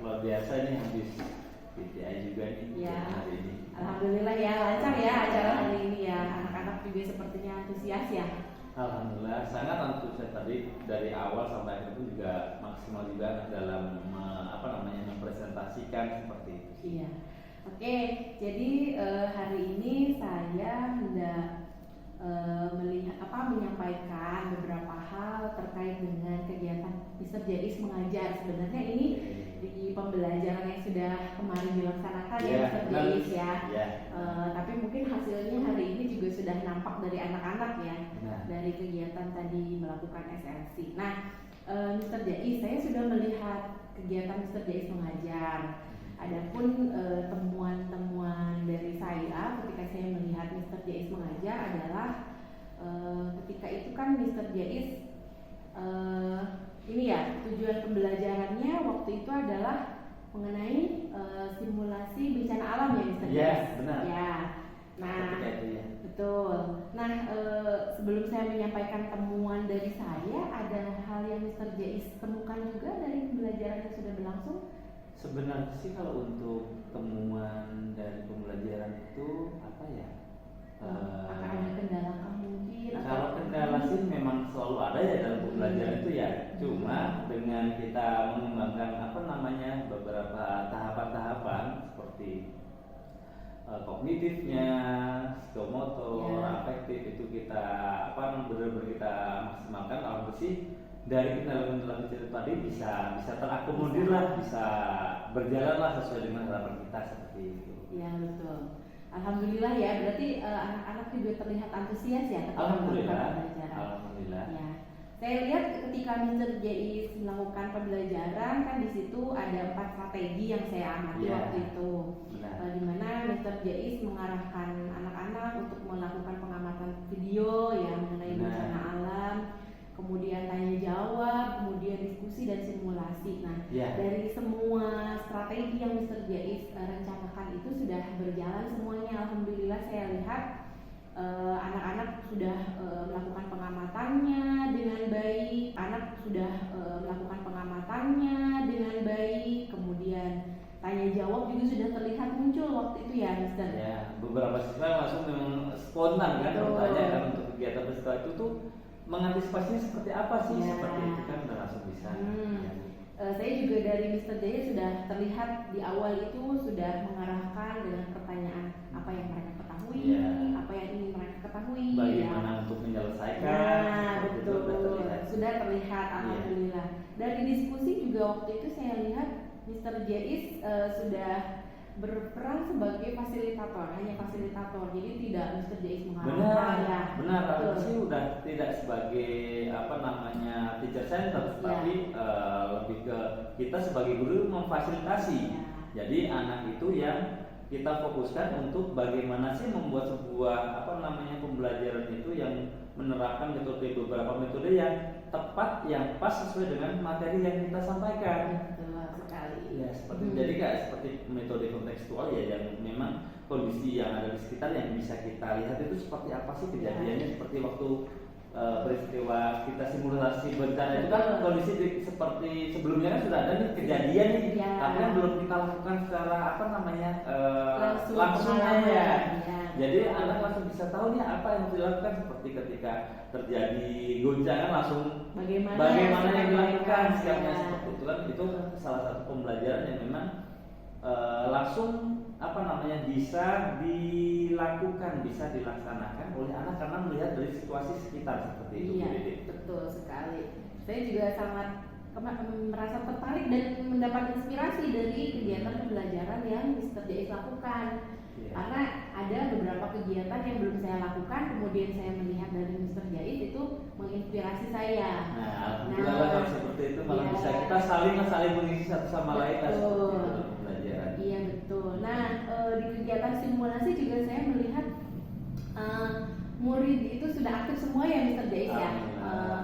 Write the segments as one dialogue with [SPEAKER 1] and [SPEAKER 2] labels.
[SPEAKER 1] luar biasa nih habis PTI juga nih
[SPEAKER 2] Ya,
[SPEAKER 1] hari ini.
[SPEAKER 2] alhamdulillah ya lancar ya acara hari ini ya. Anak-anak juga sepertinya antusias ya.
[SPEAKER 1] Alhamdulillah sangat antusias tadi dari awal sampai akhir itu juga maksimal juga dalam mempresentasikan seperti itu.
[SPEAKER 2] Iya. Oke, jadi hari ini saya hendak menyampaikan beberapa hal terkait dengan kegiatan Mr. Jais mengajar. Sebenarnya ini di pembelajaran yang sudah kemarin dilaksanakan ya Mr. Jais ya. Tapi mungkin hasilnya hari ini juga sudah nampak dari anak-anak ya, dari kegiatan tadi melakukan SLC. Nah, Mr. Jais, saya sudah melihat kegiatan Mr. Jais mengajar. Adapun temuan-temuan dari saya ketika saya melihat Mr. Jais mengajar adalah ketika itu kan Mr. Jais ini ya tujuan pembelajarannya waktu itu adalah mengenai simulasi bencana alam ya Mr. Jais.
[SPEAKER 1] Iya, benar.
[SPEAKER 2] Ya. Nah,
[SPEAKER 1] itu ya.
[SPEAKER 2] Betul. Nah, sebelum saya menyampaikan temuan dari saya, ada hal yang Mr. Jais temukan juga dari pembelajaran yang sudah berlangsung?
[SPEAKER 1] Sebenarnya sih kalau untuk temuan dari pembelajaran itu apa ya?
[SPEAKER 2] Akan ada kendala mungkin?
[SPEAKER 1] Kalau kendala sih memang selalu ada ya dalam pembelajaran itu ya. Cuma dengan kita mengembangkan beberapa tahapan-tahapan seperti kognitifnya, psikomotor, afektif itu kita benar-benar kita maksimalkan. Alhamdulillah sih dari kendala-kendala kecil tadi bisa terakomodir lah, bisa berjalan lah sesuai dengan harapan kita seperti itu.
[SPEAKER 2] Iya betul. Alhamdulillah ya, berarti anak-anak juga terlihat antusias ya ketika
[SPEAKER 1] Alhamdulillah.
[SPEAKER 2] melakukan pembelajaran.
[SPEAKER 1] Alhamdulillah.
[SPEAKER 2] Ya. Saya lihat ketika Mr. Jais melakukan pembelajaran kan di situ ada 4 strategi yang saya amati waktu itu. Di mana Mr. Jais mengarahkan anak-anak untuk melakukan pengamatan video ya mengenai bencana alam, kemudian tanya jawab, kemudian diskusi dan simulasi. Nah, dari semua strategi yang Mr. Jais rencanakan itu sudah berjalan semuanya. Alhamdulillah saya lihat anak-anak sudah melakukan pengamatannya dengan baik. Anak sudah melakukan pengamatannya dengan baik. Kemudian tanya jawab juga sudah terlihat muncul waktu itu ya, Mister.
[SPEAKER 1] Ya, beberapa siswa langsung memang spontan kan bertanya kan untuk kegiatan peserta itu tuh mengantisipasinya seperti apa sih? Seperti itu kan udah langsung bisa.
[SPEAKER 2] Saya juga dari Mr. Jaya sudah terlihat di awal itu sudah mengarahkan dengan pertanyaan apa yang mereka ketahui, apa yang ingin mereka ketahui,
[SPEAKER 1] bagaimana untuk menyelesaikan.
[SPEAKER 2] Nah, betul, sudah terlihat alhamdulillah. Dari diskusi juga waktu itu saya lihat Mr. Jais sudah berperan sebagai fasilitator, hanya fasilitator, jadi tidak Mr. Jais mengarahkan.
[SPEAKER 1] Benar, sih udah tidak sebagai teacher center, tapi lebih ke kita sebagai guru memfasilitasi. Jadi anak itu yang kita fokuskan untuk bagaimana sih membuat sebuah pembelajaran itu yang menerapkan beberapa metode yang tepat, yang pas sesuai dengan materi yang kita sampaikan. Ya, jadi seperti metode kontekstual ya, yang memang kondisi yang ada di sekitar yang bisa kita lihat itu seperti apa sih kejadiannya, seperti waktu peristiwa kita simulasi bencana itu kan kondisi seperti sebelumnya kan sudah ada nih kejadian nih, tapi kan belum kita lakukan secara langsung aja. Jadi anak langsung bisa tahu nih apa yang dilakukan, seperti ketika terjadi goncangan langsung bagaimana yang dilakukan sikapnya seperti itu kan. Itu salah satu pembelajaran yang memang langsung bisa dilakukan, bisa dilaksanakan oleh anak karena melihat dari situasi sekitar seperti itu.
[SPEAKER 2] Iya, betul sekali. Saya juga sangat merasa tertarik dan mendapat inspirasi dari kegiatan pembelajaran yang Mr. Jais lakukan. Karena ada beberapa kegiatan yang belum saya lakukan, kemudian saya melihat dari Mr. Jais itu menginspirasi saya.
[SPEAKER 1] Alhamdulillah kalau seperti itu malah bisa kita saling mengisi satu sama lain dalam pembelajaran.
[SPEAKER 2] Iya betul. Nah, di kegiatan simulasi juga saya melihat murid itu sudah aktif semua ya Mr. Jais ya.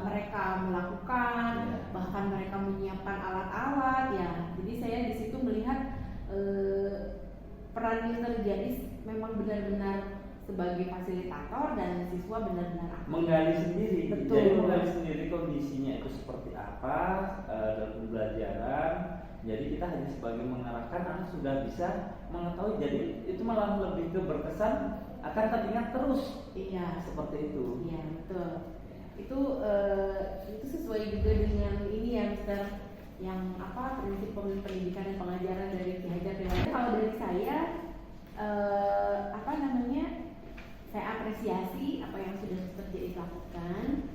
[SPEAKER 2] Mereka melakukan, bahkan mereka menyiapkan alat-alat ya. Jadi saya di situ melihat peran Mr. Jais memang benar-benar sebagai fasilitator dan siswa benar-benar aktif.
[SPEAKER 1] Menggali sendiri.
[SPEAKER 2] Betul.
[SPEAKER 1] Jadi menggali sendiri kondisinya itu seperti apa dalam pembelajaran, Jadi kita hanya sebagai mengarahkan, anak sudah bisa mengetahui. Jadi itu malah lebih ke berkesan, akan teringat terus.
[SPEAKER 2] Iya.
[SPEAKER 1] Seperti itu.
[SPEAKER 2] Iya betul. Itu sesuai juga dengan ini ya Mister, yang apa prinsip pendidikan dan pengajaran dari Ki Hajar Dewantara. Kalau dari saya apa namanya, saya apresiasi apa yang sudah Mister Jais lakukan,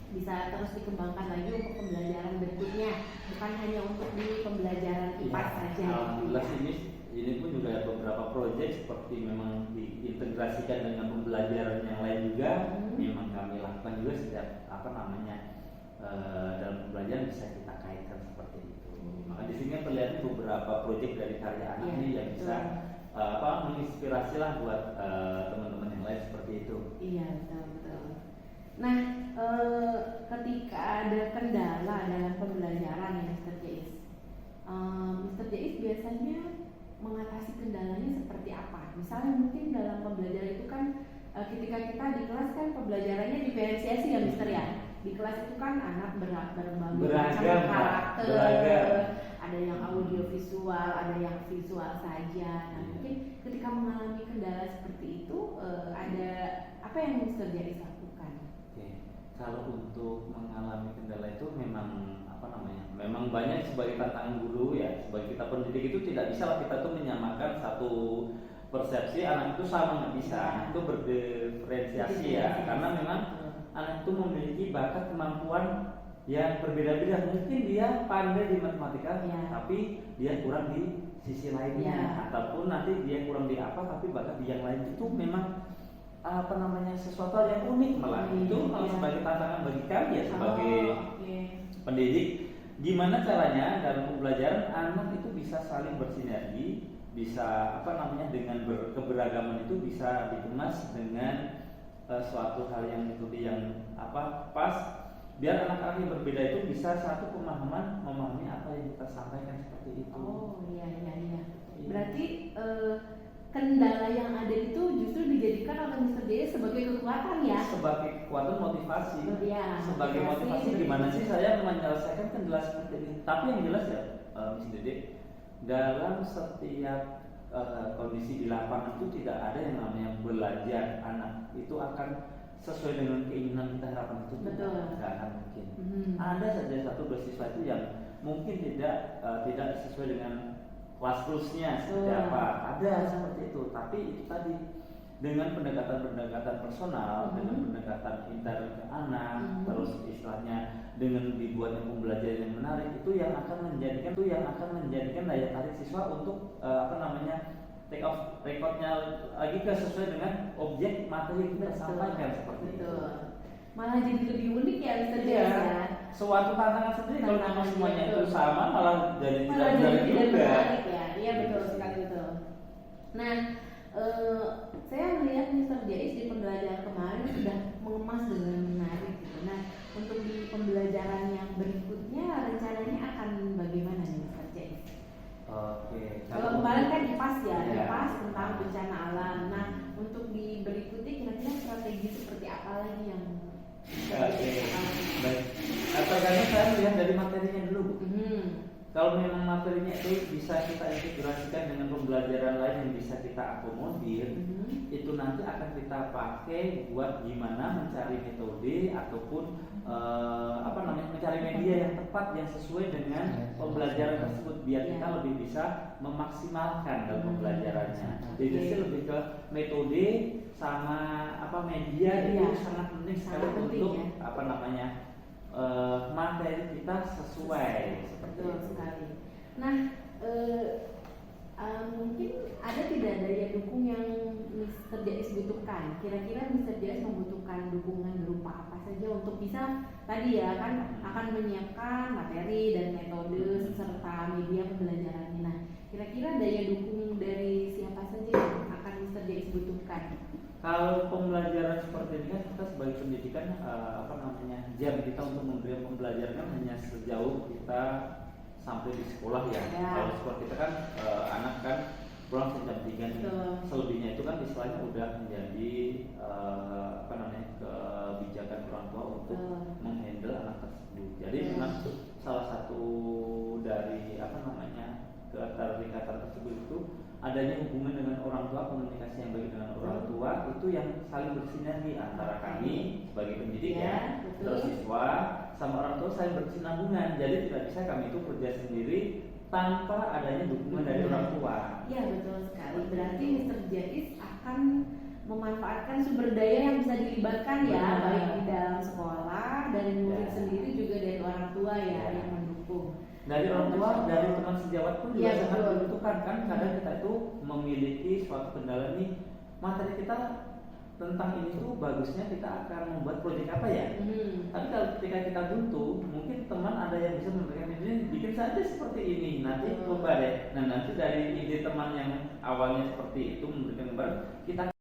[SPEAKER 2] bisa terus dikembangkan lagi untuk pembelajaran berikutnya, bukan hanya untuk di pembelajaran IPA saja.
[SPEAKER 1] Alhamdulillah ini pun juga ada beberapa proyek seperti memang diintegrasikan dengan pembelajaran yang lain juga. Memang kami lakukan juga setiap apa namanya dalam pembelajaran bisa kita kaitkan seperti itu. Maka di sini terlihat beberapa proyek dari karya anak ini yang bisa menginspirasi lah buat teman-teman yang lain seperti itu.
[SPEAKER 2] Iya betul. Nah, ketika ada kendala dalam pembelajaran ya Mr. Jais, Mr. Jais biasanya mengatasi kendalanya seperti apa? Misalnya mungkin dalam pembelajaran itu kan ketika kita di kelas kan pembelajarannya diferensiasi ya Mr. ya. Di kelas itu kan anak berbagai macam karakter, ada yang audio visual, ada yang visual saja. Nah mungkin ketika mengalami kendala seperti itu ada apa yang Mr. Jais lakukan?
[SPEAKER 1] Kalau untuk mengalami kendala itu memang memang banyak sebagai tantangan guru ya, sebagai kita pendidik itu tidak bisa lah kita tuh menyamakan satu persepsi anak itu sama, nggak bisa. Anak itu berdiferensiasi ya, karena memang anak itu memiliki bakat kemampuan yang berbeda-beda. Mungkin dia pandai di matematika, tapi dia kurang di sisi lainnya, ataupun nanti dia kurang di apa, tapi bakat di yang lain. Itu memang sesuatu yang unik malah. Itu malah sebagai tantangan bagi kami ya sebagai pendidik, gimana caranya dalam pembelajaran anak itu bisa saling bersinergi, bisa dengan keberagaman itu bisa dikemas dengan suatu hal yang pas, biar anak-anak yang berbeda itu bisa satu pemahaman, memahami apa yang kita sampaikan seperti itu.
[SPEAKER 2] Berarti kendala yang ada itu justru dijadikan oleh Mr. Jais sebagai kekuatan ya? Sebagai
[SPEAKER 1] kekuatan motivasi. Sebagai motivasi gimana sih saya menyelesaikan kendala seperti ini. Tapi yang jelas ya Miss Dede, dalam setiap kondisi di lapangan itu tidak ada yang namanya belajar anak itu akan sesuai dengan keinginan kita, harapan itu tidak akan mungkin. Ada saja satu dua siswa itu yang mungkin tidak sesuai dengan kelas plusnya seperti apa, ada seperti itu. Tapi itu tadi dengan pendekatan personal, dengan pendekatan intern ke anak, terus istilahnya dengan dibuatnya pembelajaran yang menarik, itu yang akan menjadikan daya tarik siswa untuk take off recordnya lagi sesuai dengan objek materi yang kita sampaikan seperti itu.
[SPEAKER 2] Malah jadi lebih unik ya Mr. Jais ya.
[SPEAKER 1] Suatu tantangan sendiri kalau memang semuanya itu sama, malah jadi tidak menarik juga.
[SPEAKER 2] Iya betul sekali, betul. Nah, saya melihat Mr. Jais di pembelajaran kemarin sudah mengemas dengan menarik gitu. Nah, untuk di pembelajaran yang berikutnya rencananya akan bagaimana nih Mr. Jais? Kalau kemarin kan IPAS ya, IPAS tentang bencana alam. Nah, untuk di berikutnya kira-kira strategi seperti apa lagi yang
[SPEAKER 1] baik. Tergantung saya melihat dari materinya dulu. Kalau memang materinya itu bisa kita integrasikan dengan pembelajaran lain yang bisa kita akomodir, itu nanti akan kita pakai buat gimana mencari metode ataupun mencari media yang tepat yang sesuai dengan pembelajaran tersebut, biar kita lebih bisa memaksimalkan dalam pembelajarannya. Jadi lebih ke metode sama media itu sangat penting sekali untuk materi kita sesuai seperti itu.
[SPEAKER 2] Sekali. Nah, mungkin ada tidak daya dukung yang Mr. Jais butuhkan? Kira-kira Mr. Jais membutuhkan dukungan berupa apa saja untuk bisa tadi ya kan akan menyiapkan materi dan metode serta media pembelajarannya. Nah, kira-kira daya dukung dari siapa saja yang akan Mr. Jais butuhkan?
[SPEAKER 1] Kalau pembelajaran seperti ini kan kita sebagai pendidikan jam kita untuk memberikan pembelajaran hanya sejauh kita sampai di sekolah ya. Kalau sekolah kita kan anak kan pulang jam 3 nih. Selebihnya itu kan istilahnya udah menjadi kebijakan orang tua untuk menghandle anak tersebut. Jadi memang salah satu dari keterikatan tersebut itu adanya hubungan dengan orang tua, komunikasi yang baik dengan orang tua itu yang saling bersinergi antara kami sebagai pendidik terus siswa sama orang tua saling berkesinambungan. Jadi tidak bisa kami itu kerja sendiri tanpa adanya dukungan dari orang tua.
[SPEAKER 2] Iya betul sekali. Berarti Mr. Jais akan memanfaatkan sumber daya yang bisa dilibatkan ya, baik di dalam sekolah, dari murid sendiri juga dari orang tua yang mendukung.
[SPEAKER 1] Dari orang tua, dari teman sejawat pun juga sangat dibutuhkan kan. Kadang kita itu memiliki suatu kendala nih, materi kita tentang ini tuh bagusnya kita akan membuat proyek apa ya. Tapi kalau ketika kita buntu, mungkin teman ada yang bisa memberikan ide, bikin saja seperti ini, nanti coba deh. Nah nanti dari ide teman yang awalnya seperti itu memberikan gambar, kita